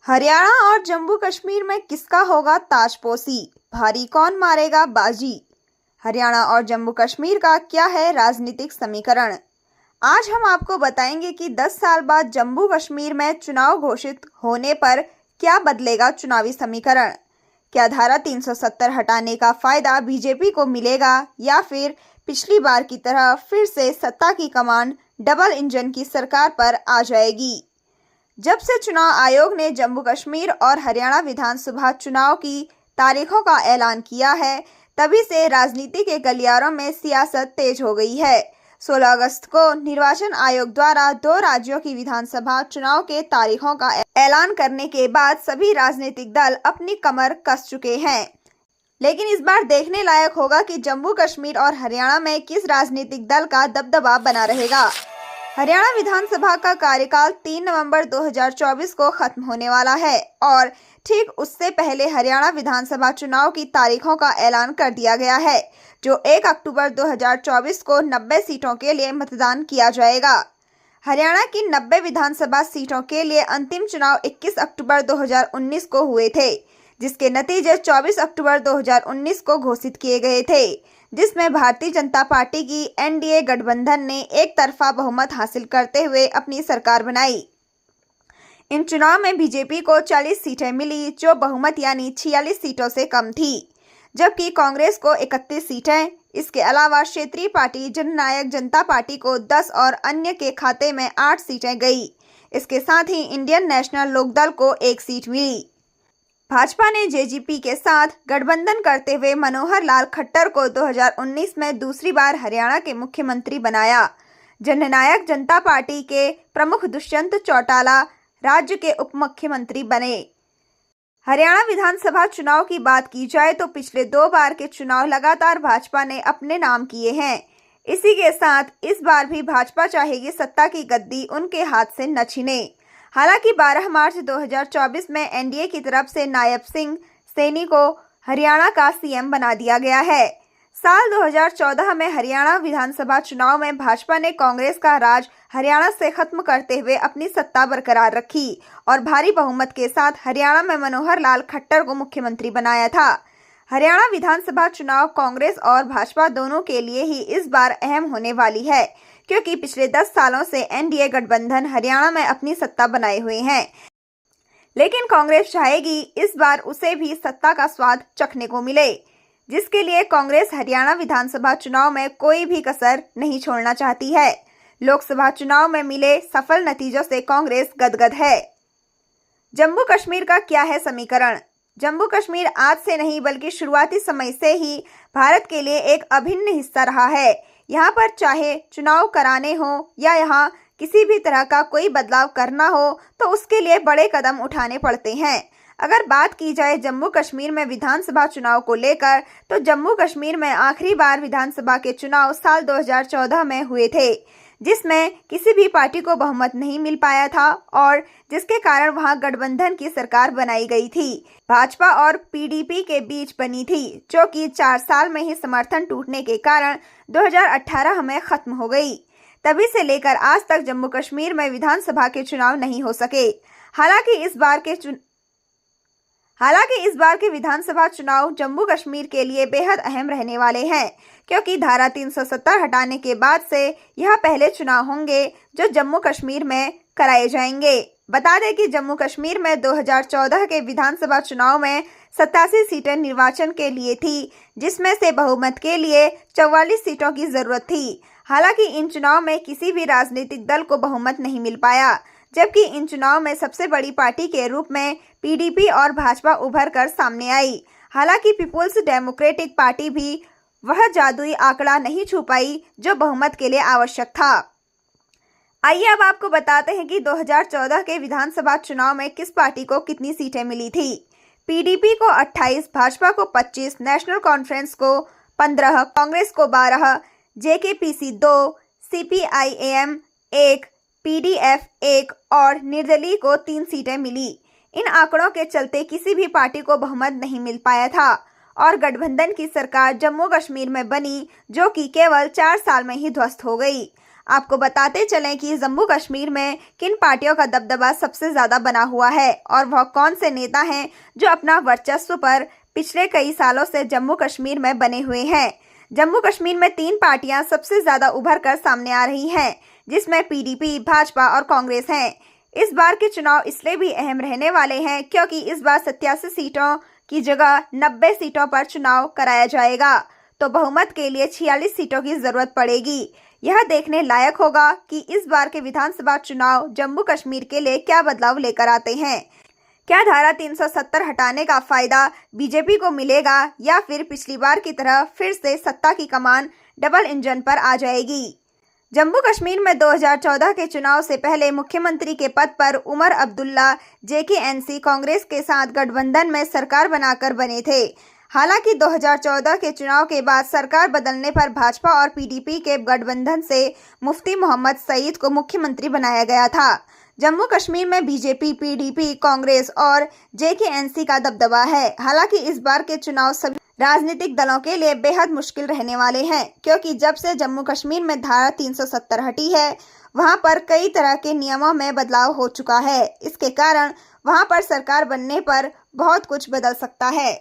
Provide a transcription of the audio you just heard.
हरियाणा और जम्मू कश्मीर में किसका होगा ताजपोशी, भारी कौन मारेगा बाजी। हरियाणा और जम्मू कश्मीर का क्या है राजनीतिक समीकरण। आज हम आपको बताएंगे कि 10 साल बाद जम्मू कश्मीर में चुनाव घोषित होने पर क्या बदलेगा चुनावी समीकरण। क्या धारा 370 हटाने का फायदा बीजेपी को मिलेगा या फिर पिछली बार की तरह फिर से सत्ता की कमान डबल इंजन की सरकार पर आ जाएगी। जब से चुनाव आयोग ने जम्मू कश्मीर और हरियाणा विधानसभा चुनाव की तारीखों का ऐलान किया है, तभी से राजनीति के गलियारों में सियासत तेज हो गई है। 16 अगस्त को निर्वाचन आयोग द्वारा 2 राज्यों की विधानसभा चुनाव के तारीखों का ऐलान करने के बाद सभी राजनीतिक दल अपनी कमर कस चुके हैं। लेकिन इस बार देखने लायक होगा कि जम्मू कश्मीर और हरियाणा में किस राजनीतिक दल का दबदबा बना रहेगा। हरियाणा विधानसभा का कार्यकाल 3 नवंबर 2024 को खत्म होने वाला है और ठीक उससे पहले हरियाणा विधानसभा चुनाव की तारीखों का ऐलान कर दिया गया है, जो 1 अक्टूबर 2024 को 90 सीटों के लिए मतदान किया जाएगा। हरियाणा की 90 विधानसभा सीटों के लिए अंतिम चुनाव 21 अक्टूबर 2019 को हुए थे, जिसके नतीजे 24 अक्टूबर 2019 को घोषित किए गए थे, जिसमें भारतीय जनता पार्टी की एनडीए गठबंधन ने एक तरफा बहुमत हासिल करते हुए अपनी सरकार बनाई। इन चुनाव में बीजेपी को 40 सीटें मिली, जो बहुमत यानी 46 सीटों से कम थी, जबकि कांग्रेस को 31 सीटें। इसके अलावा क्षेत्रीय पार्टी जननायक जनता पार्टी को 10 और अन्य के खाते में 8 सीटें गई। इसके साथ ही इंडियन नेशनल लोकदल को 1 सीट मिली। भाजपा ने जेजेपी के साथ गठबंधन करते हुए मनोहर लाल खट्टर को 2019 में दूसरी बार हरियाणा के मुख्यमंत्री बनाया। जननायक जनता पार्टी के प्रमुख दुष्यंत चौटाला राज्य के उप मुख्यमंत्री बने। हरियाणा विधानसभा चुनाव की बात की जाए तो पिछले 2 बार के चुनाव लगातार भाजपा ने अपने नाम किए हैं। इसी के साथ इस बार भी भाजपा चाहेगी सत्ता की गद्दी उनके हाथ से न छिने। हालांकि 12 मार्च 2024 में एनडीए की तरफ से नायब सिंह सैनी को हरियाणा का सीएम बना दिया गया है। साल 2014 में हरियाणा विधानसभा चुनाव में भाजपा ने कांग्रेस का राज हरियाणा से खत्म करते हुए अपनी सत्ता बरकरार रखी और भारी बहुमत के साथ हरियाणा में मनोहर लाल खट्टर को मुख्यमंत्री बनाया था। हरियाणा विधानसभा चुनाव कांग्रेस और भाजपा दोनों के लिए ही इस बार अहम होने वाली है, क्योंकि पिछले 10 सालों से एनडीए गठबंधन हरियाणा में अपनी सत्ता बनाए हुए हैं। लेकिन कांग्रेस चाहेगी इस बार उसे भी सत्ता का स्वाद चखने को मिले, जिसके लिए कांग्रेस हरियाणा विधानसभा चुनाव में कोई भी कसर नहीं छोड़ना चाहती है। लोकसभा चुनाव में मिले सफल नतीजों से कांग्रेस गदगद है। जम्मू कश्मीर का क्या है समीकरण। जम्मू कश्मीर आज से नहीं बल्कि शुरुआती समय से ही भारत के लिए एक अभिन्न हिस्सा रहा है। यहाँ पर चाहे चुनाव कराने हो या यहाँ किसी भी तरह का कोई बदलाव करना हो तो उसके लिए बड़े कदम उठाने पड़ते हैं। अगर बात की जाए जम्मू कश्मीर में विधानसभा चुनाव को लेकर, तो जम्मू कश्मीर में आखिरी बार विधानसभा के चुनाव साल 2014 में हुए थे, जिसमें किसी भी पार्टी को बहुमत नहीं मिल पाया था और जिसके कारण वहां गठबंधन की सरकार बनाई गई थी। भाजपा और पीडीपी के बीच बनी थी, जो कि 4 साल में ही समर्थन टूटने के कारण 2018 में खत्म हो गई। तभी से लेकर आज तक जम्मू कश्मीर में विधानसभा के चुनाव नहीं हो सके। हालांकि इस बार के विधानसभा चुनाव जम्मू कश्मीर के लिए बेहद अहम रहने वाले हैं, क्योंकि धारा 370 हटाने के बाद से यह पहले चुनाव होंगे जो जम्मू कश्मीर में कराए जाएंगे। बता दें कि जम्मू कश्मीर में 2014 के विधानसभा चुनाव में 87 सीटें निर्वाचन के लिए थी, जिसमें से बहुमत के लिए 44 सीटों की जरूरत थी। हालांकि इन चुनाव में किसी भी राजनीतिक दल को बहुमत नहीं मिल पाया, जबकि इन चुनाव में सबसे बड़ी पार्टी के रूप में पीडीपी और भाजपा उभर कर सामने आई। हालांकि पीपुल्स डेमोक्रेटिक पार्टी भी वह जादुई आंकड़ा नहीं छू पाई जो बहुमत के लिए आवश्यक था। आइए अब आपको बताते हैं कि 2014 के विधानसभा चुनाव में किस पार्टी को कितनी सीटें मिली थी। पीडीपी को 28, भाजपा को 25, नेशनल कॉन्फ्रेंस को 15, कांग्रेस को 12, जेकेपीसी 2, सीपीआईएम 1, पीडीएफ 1 और निर्दलीय को 3 सीटें मिली। इन आंकड़ों के चलते किसी भी पार्टी को बहुमत नहीं मिल पाया था और गठबंधन की सरकार जम्मू कश्मीर में बनी, जो कि केवल 4 साल में ही ध्वस्त हो गई। आपको बताते चलें कि जम्मू कश्मीर में किन पार्टियों का दबदबा सबसे ज़्यादा बना हुआ है और वह कौन से नेता हैं जो अपना वर्चस्व पर पिछले कई सालों से जम्मू कश्मीर में बने हुए हैं। जम्मू कश्मीर में 3 पार्टियां सबसे ज़्यादा उभर कर सामने आ रही हैं, जिसमें पीडीपी, भाजपा और कांग्रेस हैं। इस बार के चुनाव इसलिए भी अहम रहने वाले हैं क्योंकि इस बार 87 सीटों की जगह 90 सीटों पर चुनाव कराया जाएगा, तो बहुमत के लिए 46 सीटों की जरूरत पड़ेगी। यह देखने लायक होगा कि इस बार के विधानसभा चुनाव जम्मू कश्मीर के लिए क्या बदलाव लेकर आते हैं। क्या धारा 370 हटाने का फायदा बीजेपी को मिलेगा या फिर पिछली बार की तरह फिर से सत्ता की कमान डबल इंजन पर आ जाएगी। जम्मू कश्मीर में 2014 के चुनाव से पहले मुख्यमंत्री के पद पर उमर अब्दुल्ला JKNC कांग्रेस के साथ गठबंधन में सरकार बनाकर बने थे। हालांकि 2014 के चुनाव के बाद सरकार बदलने पर भाजपा और पीडीपी के गठबंधन से मुफ्ती मोहम्मद सईद को मुख्यमंत्री बनाया गया था। जम्मू कश्मीर में बीजेपी, पीडीपी, कांग्रेस और JKNC का दबदबा है। हालांकि इस बार के चुनाव सभी राजनीतिक दलों के लिए बेहद मुश्किल रहने वाले हैं क्योंकि जब से जम्मू कश्मीर में धारा 370 हटी है, वहां पर कई तरह के नियमों में बदलाव हो चुका है। इसके कारण वहां पर सरकार बनने पर बहुत कुछ बदल सकता है।